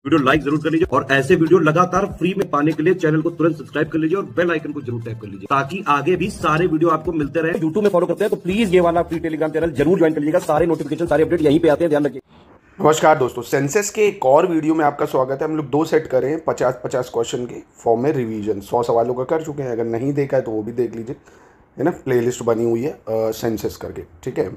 Video like जरूर कर लीजिए और ऐसे वीडियो लगातार फ्री में पाने के लिए चैनल को तुरंत सब्सक्राइब कर लीजिए और बेल आइकन को जरूर टैप कर लीजिए ताकि आगे भी सारे वीडियो आपको मिलते रहे। यूट्यूब में फॉलो करते हैं तो प्लीज ये वाला फ्री टेलीग्राम चैनल जरूर ज्वाइन कर लीजिएगा। सारे नोटिफिकेशन सारे अपडेट यहीं पे आते हैं, ध्यान रखिए। नमस्कार दोस्तों, सेंसस के एक और वीडियो में आपका स्वागत है। हम लोग 2 सेट करें 50-50 क्वेश्चन के फॉर्म में रिवीजन 100 सवालों का कर चुके हैं। अगर नहीं देखा है तो वो भी देख लीजिए, है ना। प्लेलिस्ट बनी हुई है सेंसस करके, ठीक है।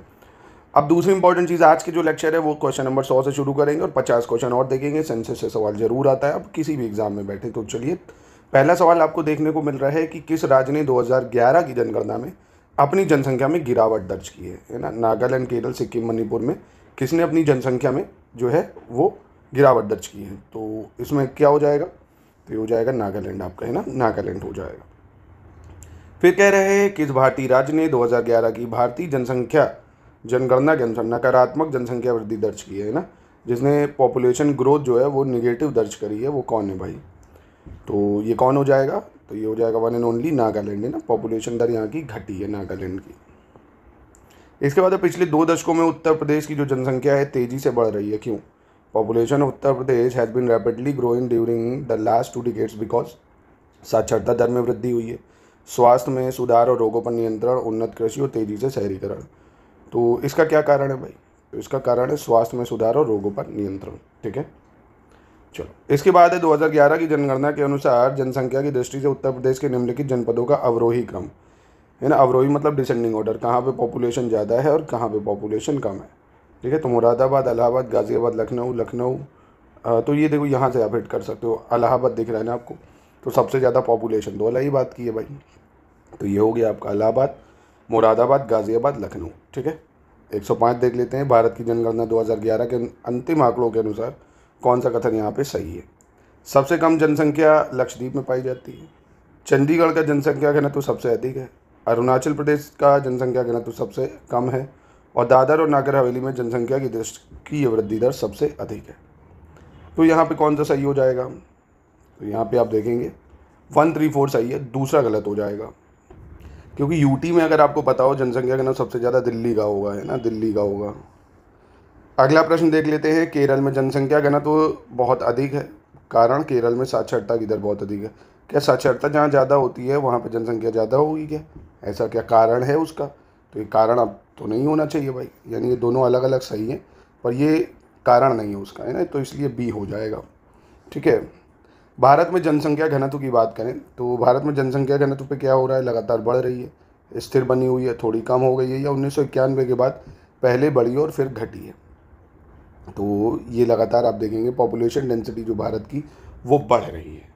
अब दूसरी इंपॉर्टेंट चीज़, आज के जो लेक्चर है वो क्वेश्चन नंबर 100 से शुरू करेंगे और 50 क्वेश्चन और देखेंगे। सेंसस से सवाल जरूर आता है अब किसी भी एग्जाम में बैठे। तो चलिए, पहला सवाल आपको देखने को मिल रहा है कि किस राज्य ने 2011 की जनगणना में अपनी जनसंख्या में गिरावट दर्ज की है ना। नागालैंड, केरल, सिक्किम, मणिपुर में किसने अपनी जनसंख्या में जो है वो गिरावट दर्ज की है। तो इसमें क्या हो जाएगा, तो ये हो जाएगा नागालैंड आपका, है ना, नागालैंड हो जाएगा। फिर कह रहे हैं किस भारतीय राज्य ने 2011 की भारतीय जनगणना के अनुसार नकारात्मक जनसंख्या वृद्धि दर्ज की है ना, जिसने पॉपुलेशन ग्रोथ जो है वो निगेटिव दर्ज करी है, वो कौन है भाई। तो ये कौन हो जाएगा, तो ये हो जाएगा वन एंड ओनली नागालैंड, है ना। पॉपुलेशन दर यहाँ की घटी है नागालैंड की। इसके बाद पिछले 2 दशकों में उत्तर प्रदेश की जो जनसंख्या है तेजी से बढ़ रही है, क्यों। Population of Uttar Pradesh has been rapidly growing during the last 2 decades because साक्षरता दर में वृद्धि हुई है, स्वास्थ्य में सुधार और रोगों पर नियंत्रण, उन्नत कृषि और तेजी से शहरीकरण। तो इसका क्या कारण है भाई, तो इसका कारण है स्वास्थ्य में सुधार और रोगों पर नियंत्रण, ठीक है। चलो, इसके बाद है 2011 की जनगणना के अनुसार जनसंख्या की दृष्टि से उत्तर प्रदेश के निम्नलिखित जनपदों का अवरोही क्रम, है ना। अवरोही मतलब डिसेंडिंग ऑर्डर, कहाँ पे पॉपुलेशन ज़्यादा है और कहाँ पे पॉपुलेशन कम है, ठीक है। तो मुरादाबाद, इलाहाबाद, गाजियाबाद, लखनऊ। तो ये देखो, यहाँ से आप हिट कर सकते हो। इलाहाबाद दिख रहा है ना आपको, तो सबसे ज़्यादा पॉपुलेशन तो वाला ही बात की है भाई। तो ये हो गया आपका इलाहाबाद, मुरादाबाद, गाजियाबाद, लखनऊ, ठीक है। 105 देख लेते हैं। भारत की जनगणना 2011 के अंतिम आंकड़ों के अनुसार कौन सा कथन यहाँ पे सही है। सबसे कम जनसंख्या लक्षद्वीप में पाई जाती है। चंडीगढ़ का जनसंख्या घनत्व सबसे अधिक है। अरुणाचल प्रदेश का जनसंख्या घनत्व सबसे कम है और दादर और नागर हवेली में जनसंख्या की दृष्टि की वृद्धि दर सबसे अधिक है। तो यहाँ पे कौन सा सही हो जाएगा, तो यहाँ पे आप देखेंगे 134 सही है, दूसरा गलत हो जाएगा। क्योंकि यूटी में अगर आपको पता हो जनसंख्या घनत्व सबसे ज़्यादा दिल्ली का होगा, है ना, दिल्ली का होगा। अगला प्रश्न देख लेते हैं। केरल में जनसंख्या घनत्व बहुत अधिक है, कारण केरल में साक्षरता की दर बहुत अधिक है। क्या साक्षरता जहाँ ज़्यादा होती है वहाँ पे जनसंख्या ज़्यादा होगी क्या, ऐसा क्या कारण है उसका। तो ये कारण अब तो नहीं होना चाहिए भाई, यानी ये दोनों अलग अलग सही हैं पर ये कारण नहीं है उसका, है ना। तो इसलिए बी हो जाएगा, ठीक है। भारत में जनसंख्या घनत्व की बात करें तो भारत में जनसंख्या घनत्व पे क्या हो रहा है, लगातार बढ़ रही है, स्थिर बनी हुई है, थोड़ी कम हो गई है, या 1991 के बाद पहले बढ़ी और फिर घटी है। तो ये लगातार आप देखेंगे पॉपुलेशन डेंसिटी जो भारत की वो बढ़ रही है।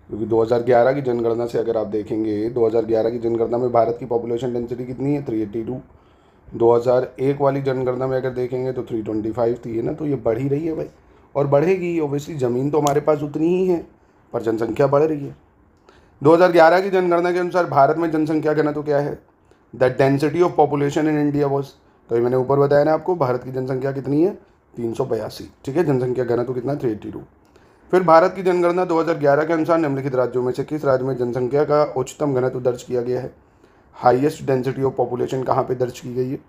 क्योंकि 2011 की जनगणना से अगर आप देखेंगे, 2011 की जनगणना में भारत की पॉपुलेशन डेंसिटी कितनी है, 382। 2001 वाली जनगणना में अगर देखेंगे तो 325 थी, है ना। तो ये बढ़ ही रही है भाई, और बढ़ेगी। ऑब्वियसली ज़मीन तो हमारे पास उतनी ही है पर जनसंख्या बढ़ रही है। 2011 की जनगणना के अनुसार भारत में जनसंख्या घनत्व तो क्या है, the density of population in India was, तो ये मैंने ऊपर बताया ना आपको, भारत की जनसंख्या कितनी है, 382, ठीक है। जनसंख्या घनत्व कितना, 382। फिर भारत की जनगणना 2011 के अनुसार निम्नलिखित राज्यों में से किस राज्य में जनसंख्या का उच्चतम घनत्व दर्ज किया गया है। हाईएस्ट डेंसिटी ऑफ पॉपुलेशन कहाँ पे दर्ज की गई है,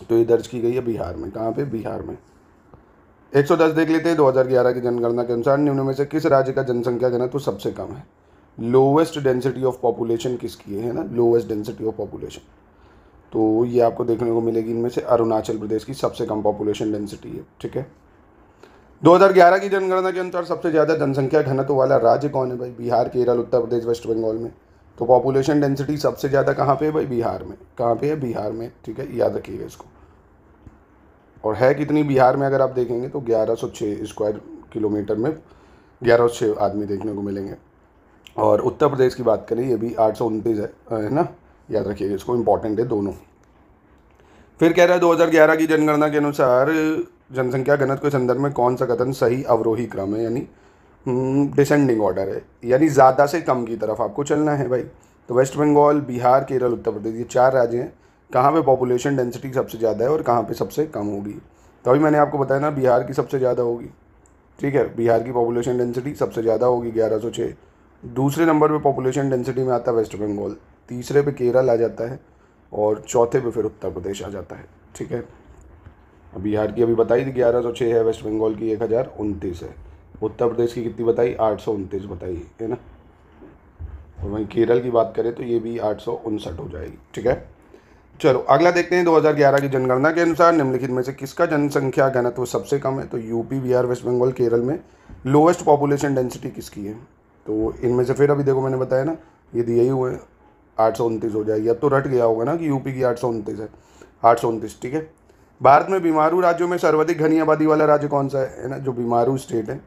तो ये दर्ज की गई है बिहार में। कहाँ पे, बिहार में। 110 देख लेते हैं। 2011 की जनगणना के अनुसार निम्न में से किस राज्य का जनसंख्या घनत्व सबसे कम है। लोवेस्ट डेंसिटी ऑफ पॉपुलेशन किसकी है ना, लोवेस्ट डेंसिटी ऑफ पॉपुलेशन। तो ये आपको देखने को मिलेगी इनमें से अरुणाचल प्रदेश की सबसे कम पॉपुलेशन डेंसिटी है, ठीक है। 2011 की जनगणना के अनुसार सबसे ज़्यादा जनसंख्या घनत्व वाला राज्य कौन है भाई, बिहार, केरल, उत्तर प्रदेश, वेस्ट बंगाल में। तो पॉपुलेशन डेंसिटी सबसे ज़्यादा कहाँ पे है भाई, बिहार में। कहाँ पे है, बिहार में, ठीक है, याद रखिएगा इसको। और है कितनी बिहार में, अगर आप देखेंगे तो 1106 स्क्वायर किलोमीटर में 1106 आदमी देखने को मिलेंगे। और उत्तर प्रदेश की बात करें, ये भी 829 है ना, याद रखिएगा इसको, इंपॉर्टेंट है दोनों। फिर कह रहा है 2011 की जनगणना के अनुसार जनसंख्या घनत्व के संदर्भ में कौन सा कथन सही अवरोही क्रम है, यानी डिसेंडिंग ऑर्डर है, यानी ज़्यादा से कम की तरफ आपको चलना है भाई। तो वेस्ट बंगाल, बिहार, केरल, उत्तर प्रदेश, ये 4 राज्य हैं कहाँ पे पॉपुलेशन डेंसिटी सबसे ज़्यादा है और कहाँ पे सबसे कम होगी। तो अभी मैंने आपको बताया ना, बिहार की सबसे ज़्यादा होगी, ठीक है। बिहार की पॉपुलेशन डेंसिटी सबसे ज़्यादा होगी, 1106। दूसरे नंबर पे पॉपुलेशन डेंसिटी में आता है वेस्ट बंगाल, तीसरे पे केरल आ जाता है और चौथे पे फिर उत्तर प्रदेश आ जाता है, ठीक है। बिहार की अभी बताई थी 1106 है, वेस्ट बंगाल की 1029 है, उत्तर प्रदेश की कितनी बताई, 829 बताई है ना। और वहीं केरल की बात करें तो ये भी 859 हो जाएगी, ठीक है। चलो अगला देखते हैं। 2011 की जनगणना के अनुसार निम्नलिखित में से किसका जनसंख्या घनत्व सबसे कम है। तो यूपी, बिहार, वेस्ट बंगाल, केरल में लोवेस्ट पॉपुलेशन डेंसिटी किसकी है। तो इनमें से फिर अभी देखो मैंने बताया ना, ये दिए ही हुए हैं, 829 हो जाएगी। अब तो रट गया होगा ना कि यूपी की 829 है, 829, ठीक है। भारत में बीमारू राज्यों में सर्वाधिक घनी आबादी वाला राज्य कौन सा है ना, जो बीमारू स्टेट है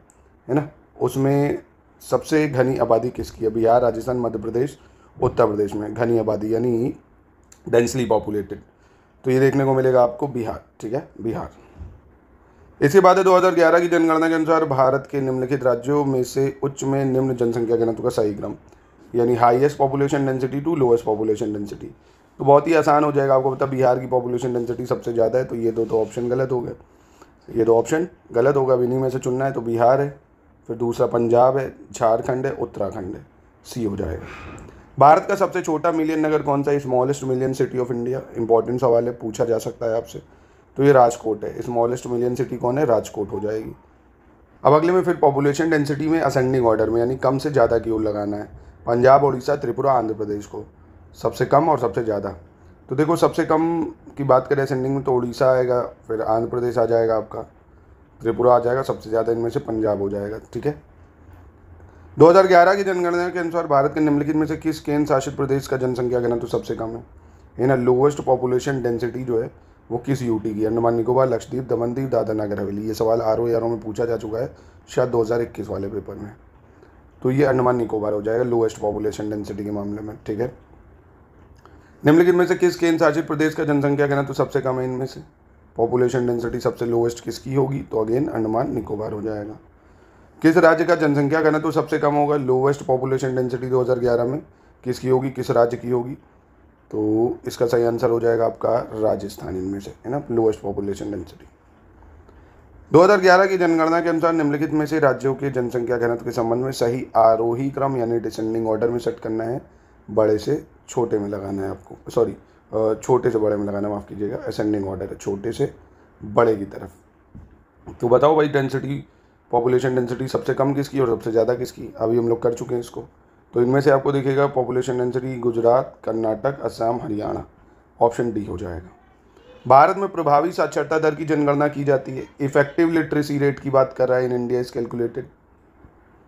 ना, उसमें सबसे घनी आबादी किसकी है। बिहार, राजस्थान, मध्य प्रदेश, उत्तर प्रदेश में घनी आबादी यानी डेंसली पॉपुलेटेड, तो ये देखने को मिलेगा आपको बिहार, ठीक है, बिहार। इसके बाद है 2011 की जनगणना के अनुसार भारत के निम्नलिखित राज्यों में से उच्च में निम्न जनसंख्या घनत्व का सही क्रम, यानी highest population density to lowest population density. तो बहुत ही आसान हो जाएगा, आपको पता बिहार की पॉपुलेशन डेंसिटी सबसे ज़्यादा है, तो ये दो ऑप्शन गलत हो गए, ये दो ऑप्शन गलत होगा। अब इन्हीं में से चुनना है, तो बिहार है, फिर दूसरा पंजाब है, झारखंड है, उत्तराखंड है, सी हो जाएगा। भारत का सबसे छोटा मिलियन नगर कौन सा है, smallest million city of India. Important सवाल है, पूछा जा सकता है आपसे। तो ये राजकोट है, स्मॉलेस्ट मिलियन सिटी कौन है, राजकोट हो जाएगी। अब अगले में फिर पॉपुलेशन डेंसिटी में असेंडिंग ऑर्डर में, यानी कम से ज़्यादा की ओर लगाना है। पंजाब, उड़ीसा, त्रिपुरा, आंध्र प्रदेश को सबसे कम और सबसे ज़्यादा। तो देखो सबसे कम की बात करें असेंडिंग में तो उड़ीसा आएगा, फिर आंध्र प्रदेश आ जाएगा आपका, त्रिपुरा आ जाएगा, सबसे ज़्यादा इनमें से पंजाब हो जाएगा, ठीक है। 2011 की जनगणना के अनुसार भारत के निम्नलिखित में से किस केंद्र शासित प्रदेश का जनसंख्या घनत्व सबसे कम है ना। लोवेस्ट पॉपुलेशन डेंसिटी जो है वो किस यूटी की, अंडमान निकोबार, लक्षद्वीप, दमन दीव, दादरा नगर हवेली। ये सवाल RO में पूछा जा चुका है शायद 2021 वाले पेपर में, तो ये अंडमान निकोबार हो जाएगा लोवेस्ट पॉपुलेशन डेंसिटी के मामले में, ठीक है। निम्नलिखित में से किस केंद्र शासित प्रदेश का जनसंख्या घनत्व सबसे कम है इनमें से, पॉपुलेशन डेंसिटी सबसे लोवेस्ट किसकी होगी, तो अगेन अंडमान निकोबार हो जाएगा। किस राज्य का जनसंख्या घनत्व सबसे कम होगा, लोवेस्ट पॉपुलेशन डेंसिटी 2011 में किसकी होगी, किस राज्य की होगी। तो इसका सही आंसर हो जाएगा आपका राजस्थान, इनमें से है ना, लोवेस्ट पॉपुलेशन डेंसिटी। 2011 की जनगणना के अनुसार निम्नलिखित में से राज्यों के जनसंख्या घनत्व के संबंध में सही आरोही क्रम यानी डिसेंडिंग ऑर्डर में सेट करना है। बड़े से छोटे में लगाना है आपको, सॉरी छोटे से बड़े में लगाना, माफ़ कीजिएगा, असेंडिंग ऑर्डर है, छोटे से बड़े की तरफ। तो बताओ भाई डेंसिटी, पॉपुलेशन डेंसिटी सबसे कम किसकी और सबसे ज़्यादा किसकी। अभी हम लोग कर चुके हैं इसको। तो इनमें से आपको दिखेगा population density Gujarat, Karnataka, Assam, Haryana, option D हो जाएगा। भारत में प्रभावी साक्षरता दर की जनगणना की जाती है। इफेक्टिव लिटरेसी रेट की बात कर रहा है, इन इंडिया इज कैलकुलेटेड।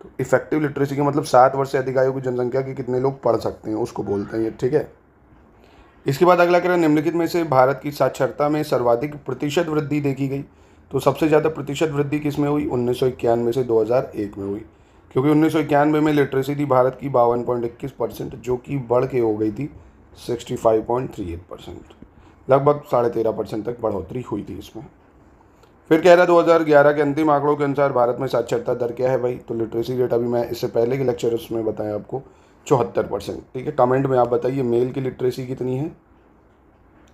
तो इफेक्टिव लिटरेसी का मतलब 7 वर्ष से अधिक आयु की जनसंख्या के कितने लोग पढ़ सकते हैं, उसको बोलते हैं ये, ठीक है। इसके बाद अगला करें, निम्नलिखित में से भारत की साक्षरता में सर्वाधिक प्रतिशत वृद्धि देखी गई। तो सबसे ज़्यादा प्रतिशत वृद्धि किस में हुई, 1991 से 2001 में हुई, क्योंकि 1991 में लिटरेसी थी भारत की 52.21%, जो कि बढ़ के हो गई थी 65.38%, लगभग 13.5% तक बढ़ोतरी हुई थी इसमें। फिर कह रहा है 2011 के अंतिम आंकड़ों के अनुसार भारत में साक्षरता दर क्या है भाई। तो लिटरेसी रेट अभी मैं इससे पहले के लेक्चर्स में बताया आपको 74%, ठीक है। कमेंट में आप बताइए मेल की लिटरेसी कितनी है,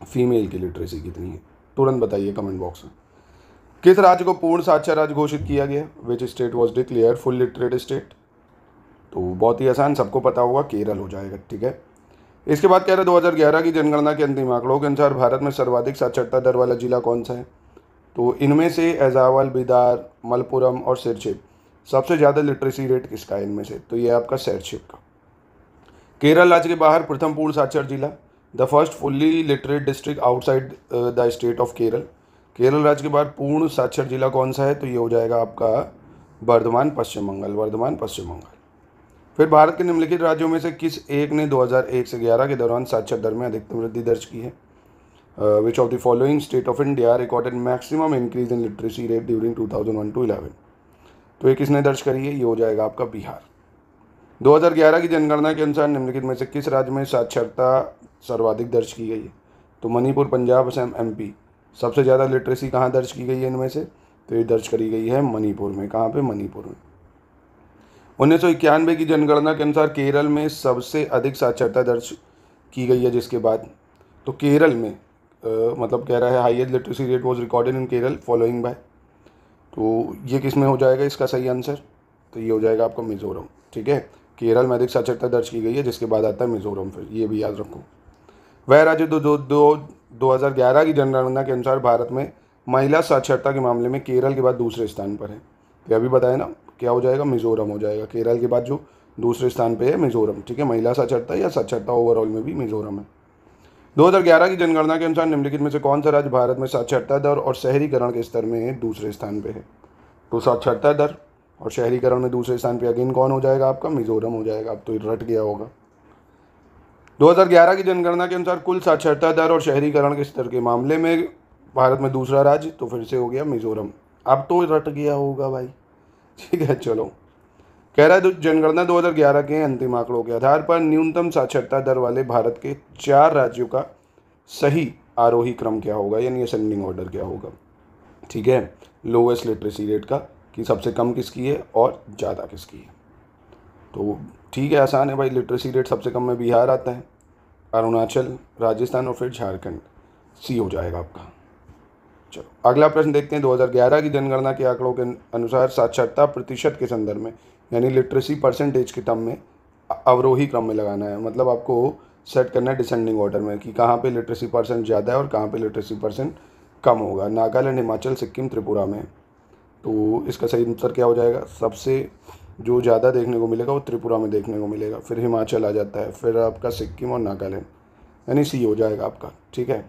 फीमेल की लिटरेसी कितनी है, तुरंत बताइए कमेंट बॉक्स में। किस राज्य को पूर्ण साक्षर राज्य घोषित किया गया, which state was declare full literate state. तो बहुत ही आसान, सबको पता होगा, केरल हो जाएगा, ठीक है। इसके बाद कह रहे 2011 की जनगणना के अंतिम आंकड़ों के अनुसार भारत में सर्वाधिक साक्षरता दर वाला जिला कौन सा है। तो इनमें से एजावल, बिदार, मलपुरम और सिरचिप, सबसे ज़्यादा लिटरेसी रेट किसका है इनमें से, तो ये आपका सिरचिप का। केरल राज्य के बाहर प्रथम पूर्ण साक्षर जिला, the first fully literate district outside the state of Kerala. Kerala राज्य के बाहर पूर्ण साक्षर जिला कौन सा है, तो ये हो जाएगा आपका वर्धमान, पश्चिम बंगाल, वर्धमान, पश्चिम बंगाल। फिर भारत के निम्नलिखित राज्यों में से किस एक ने 2001 से 11 के दौरान साक्षर दर में अधिकतम वृद्धि दर्ज की है। Which of the following state of India recorded maximum increase in literacy rate during 2001 to 11। तो ये किसने दर्ज करी है, ये हो जाएगा आपका बिहार। 2011 की जनगणना के अनुसार निम्नलिखित में से किस राज्य में साक्षरता सर्वाधिक दर्ज की गई है। तो मणिपुर, पंजाब, असम, MP। सबसे ज़्यादा लिटरेसी कहाँ दर्ज की गई है इनमें से, तो ये दर्ज करी गई है मणिपुर में। कहाँ पे, मणिपुर में। 1991 की जनगणना के अनुसार केरल में सबसे अधिक साक्षरता दर्ज की गई है जिसके बाद। तो केरल में मतलब कह रहा है highest literacy rate was recorded in Kerala following bye. तो ये किस में हो जाएगा इसका सही आंसर, तो ये हो जाएगा आपका मिजोरम, ठीक है। केरल में अधिक साक्षरता दर्ज की गई है, जिसके बाद आता है मिजोरम। फिर ये भी याद रखो। वह राज्य 2011 की जनगणना के अनुसार भारत में महिला साक्षरता के मामले में केरल के बाद दूसरे स्थान पर है। तो अभी बताया ना, क्या हो जाएगा, मिजोरम हो जाएगा। केरल के बाद जो दूसरे स्थान पे है मिजोरम, ठीक है। महिला साक्षरता या साक्षरता ओवरऑल में भी मिजोरम है। 2011 की जनगणना के अनुसार निम्नलिखित में से कौन सा राज्य भारत में साक्षरता दर और शहरीकरण के स्तर में दूसरे स्थान पे है? तो साक्षरता दर और शहरीकरण में दूसरे स्थान पे अगेन कौन हो जाएगा आपका, मिजोरम हो जाएगा। अब तो रट गया होगा। 2011 की जनगणना के अनुसार कुल साक्षरता दर और शहरीकरण के स्तर के मामले में भारत में दूसरा राज्य तो फिर से हो गया मिजोरम। अब तो रट गया होगा भाई, ठीक है। चलो, कह रहा है जनगणना 2011 के अंतिम आंकड़ों के आधार पर न्यूनतम साक्षरता दर वाले भारत के 4 राज्यों का सही आरोही क्रम क्या होगा, यानी असेंडिंग ऑर्डर क्या होगा, ठीक है। लोवेस्ट लिटरेसी रेट का, कि सबसे कम किसकी है और ज़्यादा किसकी है। तो ठीक है, आसान है भाई। लिटरेसी रेट सबसे कम में बिहार आता है, अरुणाचल, राजस्थान और फिर झारखंड। सी हो जाएगा आपका। चलो अगला प्रश्न देखते हैं। 2011 की जनगणना के आंकड़ों के अनुसार साक्षरता प्रतिशत के संदर्भ में, यानी लिटरेसी परसेंटेज के टर्म में अवरोही क्रम में लगाना है। मतलब आपको सेट करना है डिसेंडिंग ऑर्डर में, कि कहाँ पे लिटरेसी परसेंट ज़्यादा है और कहाँ पे लिटरेसी परसेंट कम होगा। नागालैंड, हिमाचल, सिक्किम, त्रिपुरा में। तो इसका सही उत्तर क्या हो जाएगा, सबसे जो ज़्यादा देखने को मिलेगा वो त्रिपुरा में देखने को मिलेगा, फिर हिमाचल आ जाता है, फिर आपका सिक्किम और नागालैंड, यानी सी हो जाएगा आपका, ठीक है।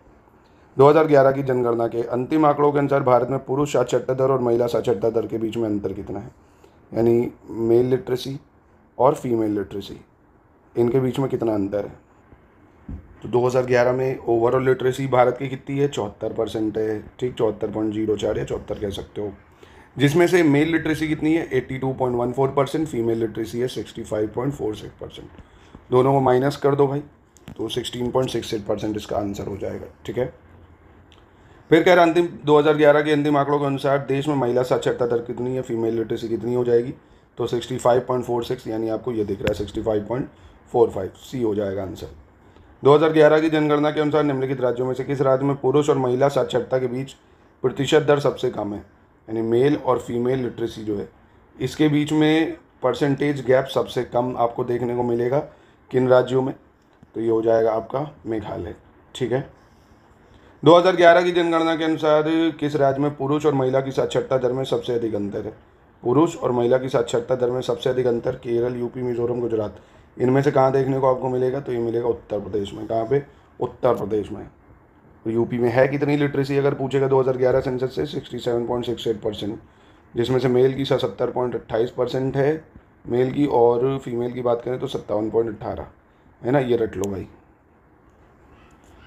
2011 की जनगणना के अंतिम आंकड़ों के अनुसार भारत में पुरुष साक्षरता दर और महिला साक्षरता दर के बीच में अंतर कितना है, यानी मेल लिटरेसी और फीमेल लिटरेसी, इनके बीच में कितना अंतर है। तो 2011 में ओवरऑल लिटरेसी भारत की कितनी है, 74% है, ठीक, 74.04 या 74 कह सकते हो। जिसमें से मेल लिटरेसी कितनी है, 82.14%, फीमेल लिटरेसी है 65.46%। दोनों को माइनस कर दो भाई, तो 16.68% इसका आंसर हो जाएगा, ठीक है। फिर कह रहा अंतिम 2011 के अंतिम आंकड़ों के अनुसार देश में महिला साक्षरता दर कितनी है, फीमेल लिटरेसी कितनी हो जाएगी, तो 65.46, यानी आपको ये दिख रहा है 65.45, सी हो जाएगा आंसर। 2011 की जनगणना के अनुसार निम्नलिखित राज्यों में से किस राज्य में पुरुष और महिला साक्षरता के बीच प्रतिशत दर सबसे कम है, यानी मेल और फीमेल लिटरेसी जो है इसके बीच में परसेंटेज गैप सबसे कम आपको देखने को मिलेगा किन राज्यों में, तो ये हो जाएगा आपका मेघालय, ठीक है। 2011 की जनगणना के अनुसार किस राज्य में पुरुष और महिला की साक्षरता दर में सबसे अधिक अंतर है, पुरुष और महिला की साक्षरता दर में सबसे अधिक अंतर केरल, यूपी, मिजोरम, गुजरात, इनमें से कहाँ देखने को आपको मिलेगा, तो ये मिलेगा उत्तर प्रदेश में। कहाँ पे, उत्तर प्रदेश में। तो यूपी में है कितनी लिटरेसी अगर पूछेगा 2011 सेंसस से, 67.68%, जिसमें से मेल की 70.28% है मेल की, और फीमेल की बात करें तो 57.18 है ना, ये रट लो भाई।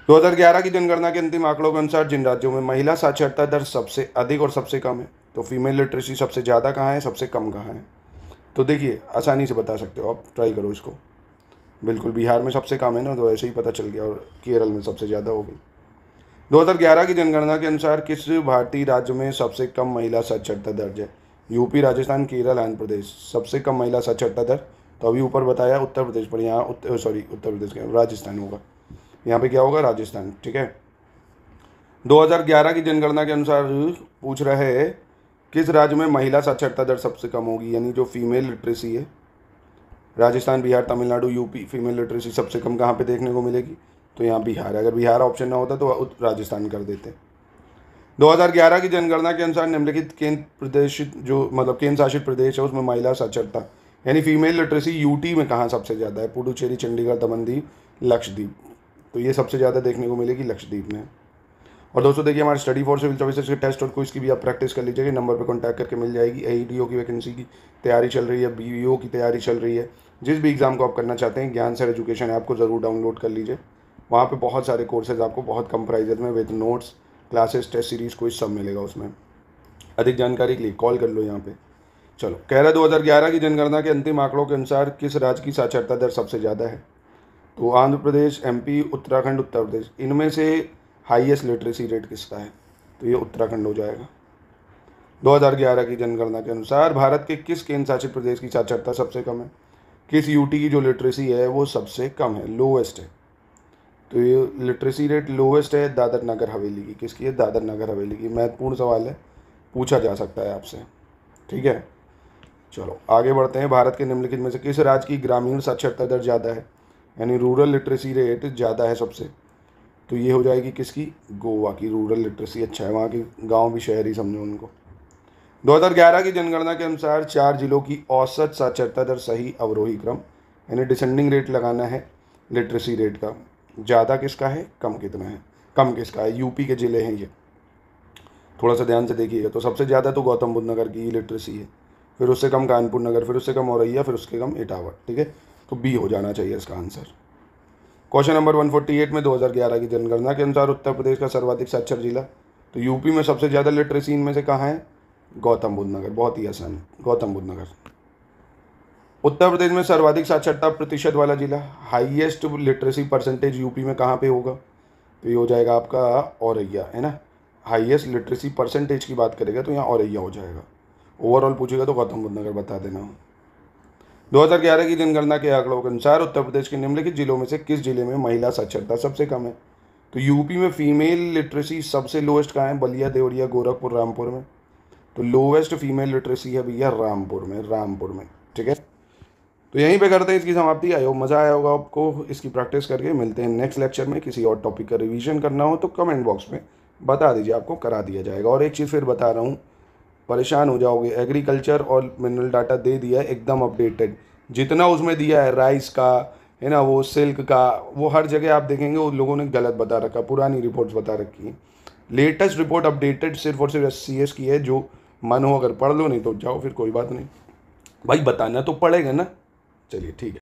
2011 की जनगणना के अंतिम आंकड़ों के अनुसार जिन राज्यों में महिला साक्षरता दर सबसे अधिक और सबसे कम है, तो फीमेल लिटरेसी सबसे ज़्यादा कहाँ है, सबसे कम कहाँ है, तो देखिए आसानी से बता सकते हो आप, ट्राई करो इसको। बिल्कुल बिहार में सबसे कम है ना, तो ऐसे ही पता चल गया, और केरल में सबसे ज़्यादा हो गई। 2011 की जनगणना के अनुसार किस भारतीय राज्य में सबसे कम महिला साक्षरता दर है, यूपी, राजस्थान, केरल, आंध्र प्रदेश। सबसे कम महिला साक्षरता दर तो अभी ऊपर बताया उत्तर प्रदेश, पर यहाँ उत्तर प्रदेश क्या, राजस्थान होगा, यहाँ पे क्या होगा, राजस्थान, ठीक है। 2011 की जनगणना के अनुसार पूछ रहा है किस राज्य में महिला साक्षरता दर सबसे कम होगी, यानी जो फीमेल लिटरेसी है, Rajasthan, Bihar, Tamil Nadu, UP, female literacy सबसे कम कहाँ पे देखने को मिलेगी, तो यहाँ बिहार है। अगर बिहार ऑप्शन ना होता तो राजस्थान कर देते। 2011 की जनगणना के अनुसार निम्नलिखित केंद्र प्रदेश जो मतलब केंद्र शासित प्रदेश है उसमें महिला साक्षरता यानी फीमेल लिटरेसी यूटी में कहाँ सबसे ज़्यादा है, पुडुचेरी, चंडीगढ़, दमनदीप, लक्षद्वीप। तो ये सबसे ज़्यादा देखने को मिलेगी लक्षद्वीप में। और दोस्तों देखिए हमारे स्टडी फॉर सिविल सर्विसेज के टेस्ट और क्विज की भी आप प्रैक्टिस कर लीजिएगा, नंबर पर कॉन्टैक्ट करके मिल जाएगी। एईडीओ की वैकेंसी की तैयारी चल रही है, बीईओ की तैयारी चल रही है, जिस भी एग्ज़ाम को आप करना चाहते हैं ज्ञान सर एजुकेशन ऐप को ज़रूर डाउनलोड कर लीजिए। वहाँ पे बहुत सारे कोर्सेज आपको बहुत कम प्राइजेज में with notes, classes, test series कोई सब मिलेगा उसमें। अधिक जानकारी के लिए कॉल कर लो यहाँ पे। चलो कह रहा 2011 की जनगणना के अंतिम आंकड़ों के अनुसार किस राज्य की साक्षरता दर सबसे ज़्यादा है, तो आंध्र प्रदेश, एमपी, उत्तराखंड, उत्तर प्रदेश। इनमें से हाईएस्ट लिटरेसी रेट किसका है, तो ये उत्तराखंड हो जाएगा। 2011 की जनगणना के अनुसार भारत के किस केंद्र शासित प्रदेश की साक्षरता सबसे कम है, किस यूटी की जो लिटरेसी है वो सबसे कम है, लोवेस्ट है। तो ये लिटरेसी रेट लोवेस्ट है दादर नगर हवेली की। किसकी है, दादर नगर हवेली की। महत्वपूर्ण सवाल है, पूछा जा सकता है आपसे, ठीक है। चलो आगे बढ़ते हैं। भारत के निम्नलिखित में से किस राज्य की ग्रामीण साक्षरता दर ज़्यादा है, यानी रूरल लिटरेसी रेट ज़्यादा है सबसे, तो ये हो जाएगी किसकी, गोवा की। रूरल लिटरेसी अच्छा है, वहाँ के गांव भी शहर ही समझो उनको। 2011 की जनगणना के अनुसार 4 जिलों की औसत साक्षरता दर सही अवरोही क्रम, यानी डिसेंडिंग रेट लगाना है लिटरेसी रेट का। ज़्यादा किसका है, कम कितना है, कम किसका है। यूपी के ज़िले हैं ये, थोड़ा सा ध्यान से देखिएगा। तो सबसे ज़्यादा तो गौतम बुद्ध नगर की लिटरेसी है, फिर उससे कम कानपुर नगर, फिर उससे कम औरैया, फिर उसके कम इटावा। ठीक है, तो बी हो जाना चाहिए इसका आंसर। क्वेश्चन नंबर 148 में 2011 की जनगणना के अनुसार उत्तर प्रदेश का सर्वाधिक साक्षर जिला, तो यूपी में सबसे ज़्यादा लिटरेसी इनमें से कहाँ है, गौतम बुद्ध नगर। बहुत ही आसान, गौतम बुद्ध नगर। उत्तर प्रदेश में सर्वाधिक साक्षरता प्रतिशत वाला जिला, हाईएस्ट लिटरेसी परसेंटेज यूपी में कहाँ पे होगा, तो ये हो जाएगा आपका औरैया, है ना। हाईएस्ट लिटरेसी परसेंटेज की बात करेगा तो यहाँ औरैया हो जाएगा। ओवरऑल पूछेगा तो गौतम बुद्ध नगर बता देना। 2011 की जनगणना के आंकड़ों के अनुसार उत्तर प्रदेश के निम्नलिखित जिलों में से किस जिले में महिला साक्षरता सबसे कम है, तो यूपी में फीमेल लिटरेसी सबसे लोएस्ट कहाँ है, बलिया, देवरिया, गोरखपुर, रामपुर में। तो लोवेस्ट फीमेल लिटरेसी है भैया रामपुर में। ठीक है, तो यहीं पे करते हैं इसकी समाप्ति। आई होप मज़ा आया होगा आपको इसकी प्रैक्टिस करके। मिलते हैं नेक्स्ट लेक्चर में। किसी और टॉपिक का रिवीजन करना हो तो कमेंट बॉक्स में बता दीजिए, आपको करा दिया जाएगा। और एक चीज़ फिर बता रहा हूँ, परेशान हो जाओगे, एग्रीकल्चर और मिनरल डाटा दे दिया है एकदम अपडेटेड, जितना उसमें दिया है राइस का, है ना, वो सिल्क का, वो हर जगह आप देखेंगे उन लोगों ने गलत बता रखा, पुरानी रिपोर्ट्स बता रखी है। लेटेस्ट रिपोर्ट अपडेटेड सिर्फ और सिर्फ SCS की है। जो मन हो अगर पढ़ लो, नहीं तो जाओ, फिर कोई बात नहीं भाई, बताना तो पड़ेगा ना। चलिए ठीक है।